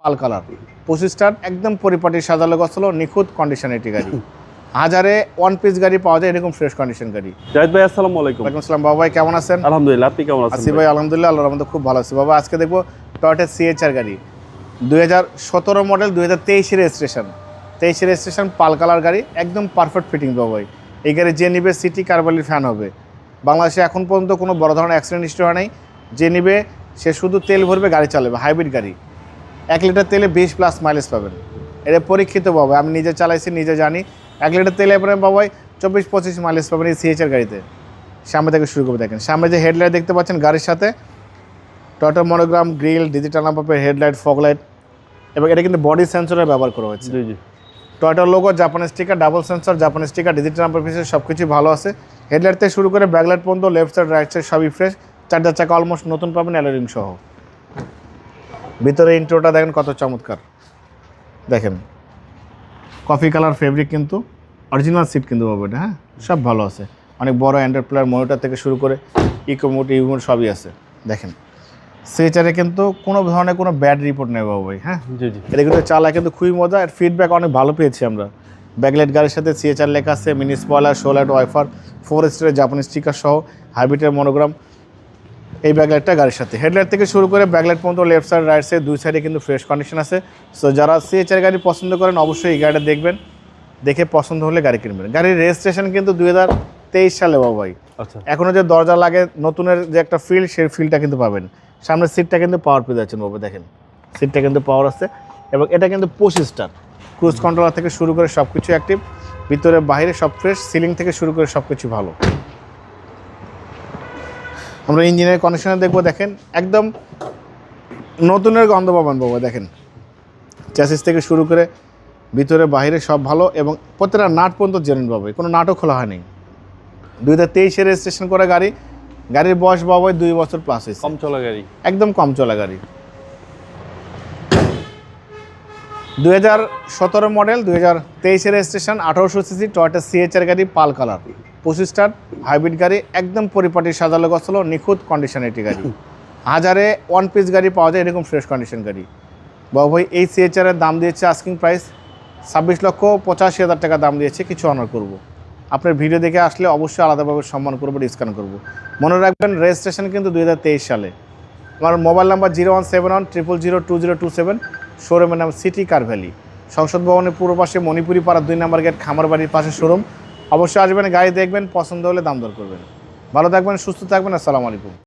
পাল colour 25 star একদম পরিপাটি সাজালো গোছালো নিখুঁত কন্ডিশন এটি গাড়ি। হাজারে ওয়ান পিস গাড়ি পাওয়া যায় এরকম ফ্রেশ কন্ডিশন গাড়ি। জাহিদ ভাই আসসালামু আলাইকুম। ওয়ালাইকুম আসসালাম বাবা, ভাই কেমন আছেন? আলহামদুলিল্লাহ, আপনি কেমন আছেন? আসি ভাই আলহামদুলিল্লাহ, আল্লাহর রহমতে খুব ভালো আছি বাবা। আজকে দেখবো টয়োটা সিএচআর গাড়ি 2017 মডেল 2023 রেজিস্ট্রেশন, 23 রেজিস্ট্রেশন পাল কালার গাড়ি, একদম পারফেক্ট ফিটিং বাবা। ভাই এই গাড়ি যে নিবে সিটি কার্বালির ফ্যান হবে। বাংলাদেশে এখন পর্যন্ত কোনো বড় ধরনের অ্যাক্সিডেন্ট হিস্ট্রি হয় নাই। যে নিবে সে শুধু তেল ভরবে, গাড়ি চালাবে, হাইব্রিড গাড়ি। 1 লিটার তেলে 20+ মাইলেজ পাবেন। এটা পরীক্ষিত বাবা, আমি নিজে চালাইছি, নিজে জানি। 1 লিটার তেলে আপনার বাবাই 24-25 মাইলেজ পাবেন এই সিএচআর গাড়িতে। সামনে থেকে শুরু করে দেখেন, সামনে যে হেডলাইট দেখতে পাচ্ছেন গাড়ির সাথে Toyota monogram, grill, digital number, headlight, fog light, এবং এটা কিন্তু বডি সেন্সরের ব্যবহার করা হয়েছে। জি জি। টয়োটার লোগো, জাপানের স্টিকার, ডাবল সেন্সর, জাপানের স্টিকার, ডিজিটাল নাম্বার পিসের সব কিছুই ভালো আছে। হেডলাইট থেকে শুরু করে ব্যাকলাইট পর্যন্ত লেফট সাইড রাইট সাইড সবই ফ্রেশ। চারটা চাকা অলমোস্ট নতুন পাবেন অ্যালোরিং সহ। ভিতরে ইন্ট্রোটা দেখেন কত চমৎকার, দেখেন কফি কালার ফেব্রিক, কিন্তু অরিজিনাল সিট কিন্তু পাবো এটা। হ্যাঁ, সব ভালো আছে, অনেক বড় অ্যান্ড্রয়েড প্লেয়ার মনিটর থেকে শুরু করে ইকোমোট ইউমোট সবই আছে। দেখেন সিএচআরে কিন্তু কোনো ধরনের কোনো ব্যাড রিপোর্ট নেই বাবু ভাই। হ্যাঁ জি জি। এটা কিন্তু চালায় কিন্তু খুবই মজা, আর ফিডব্যাক অনেক ভালো পেয়েছি আমরা। ব্যাকলাইট গাড়ির সাথে সিএচআর লেখা আছে, মিনি স্পয়লার, শোলাইট, ওয়াইফার, 4 স্টারের জাপানি স্টিকার সহ হাইব্রিডের মনোগ্রাম এই ব্যাকলাইটটা গাড়ির সাথে। হেডলাইট থেকে শুরু করে ব্যাকলাইট পর্যন্ত লেফট সাইড রাইট সাইড দুই সাইডে কিন্তু ফ্রেশ কন্ডিশন আছে। সো যারা সিএচআর গাড়ি পছন্দ করেন অবশ্যই এই গাড়িটা দেখবেন, দেখে পছন্দ হলে গাড়ি কিনবেন। গাড়ির রেজিস্ট্রেশন কিন্তু 2023 সালে বাবু ভাই। আচ্ছা। এখনও যে দরজা লাগে নতুনের যে একটা ফিল, সেই ফিলটা কিন্তু পাবেন। সামনের সিটটা কিন্তু পাওয়ার পেয়ে যাচ্ছেন বাবু, দেখেন সিটটা কিন্তু পাওয়ার আছে, এবং এটা কিন্তু 25 স্টার। ক্রুজ কন্ট্রোলার থেকে শুরু করে সব কিছু অ্যাক্টিভ, ভিতরে বাইরে সব ফ্রেশ, সিলিং থেকে শুরু করে সব কিছু ভালো। আমরা ইঞ্জিনের কন্ডিশনে দেখবো, দেখেন একদম নতুনের গন্ধ পাবেন বাবা। দেখেন চ্যাসিস থেকে শুরু করে ভিতরে বাইরে সব ভালো, এবং প্রত্যেকটা নাট পর্যন্ত জেনুইন পাবে, কোনো নাটও খোলা হয়নি। 2023 রেজিস্ট্রেশন করা গাড়ি, গাড়ির বয়স বাবা 2 বছর প্লাস হয়েছে। কম চলা গাড়ি, একদম কম চলা গাড়ি। 2017 মডেল 2023 রেজিস্ট্রেশন, 1800 সিসি টয়োটা সিএচআর গাড়ি, পাল কালার, 25 স্টার হাইব্রিড গাড়ি, একদম পরিপাটি সাজালো গোছালো নিখুঁত কন্ডিশন এটি গাড়ি। হাজারে ওয়ান পিস গাড়ি পাওয়া যায় এরকম ফ্রেশ কন্ডিশন গাড়ি বাবু ভাই। এই সিএচআরের দাম দিয়েছে আস্কিং প্রাইস 26,85,000 টাকা দাম দিয়েছে, কিছু অনার করব। আপনার ভিডিও দেখে আসলে অবশ্যই আলাদাভাবে সম্মান করবো, ডিসকাউন্ট করব। মনে রাখবেন রেজিস্ট্রেশন কিন্তু 2023 সালে। আমার মোবাইল নাম্বার 01710002027, শোরুমের নাম সিটি কার ভ্যালি, সংসদ ভবনের পূর্ব পাশে মণিপুরি পাড়া 2 নম্বর গেট, খামার বাড়ির পাশে শোরুম। অবশ্যই আসবেন, গাড়ি দেখবেন, পছন্দ হলে দাম দর করবেন। ভালো থাকবেন, সুস্থ থাকবেন, আসসালামু আলাইকুম।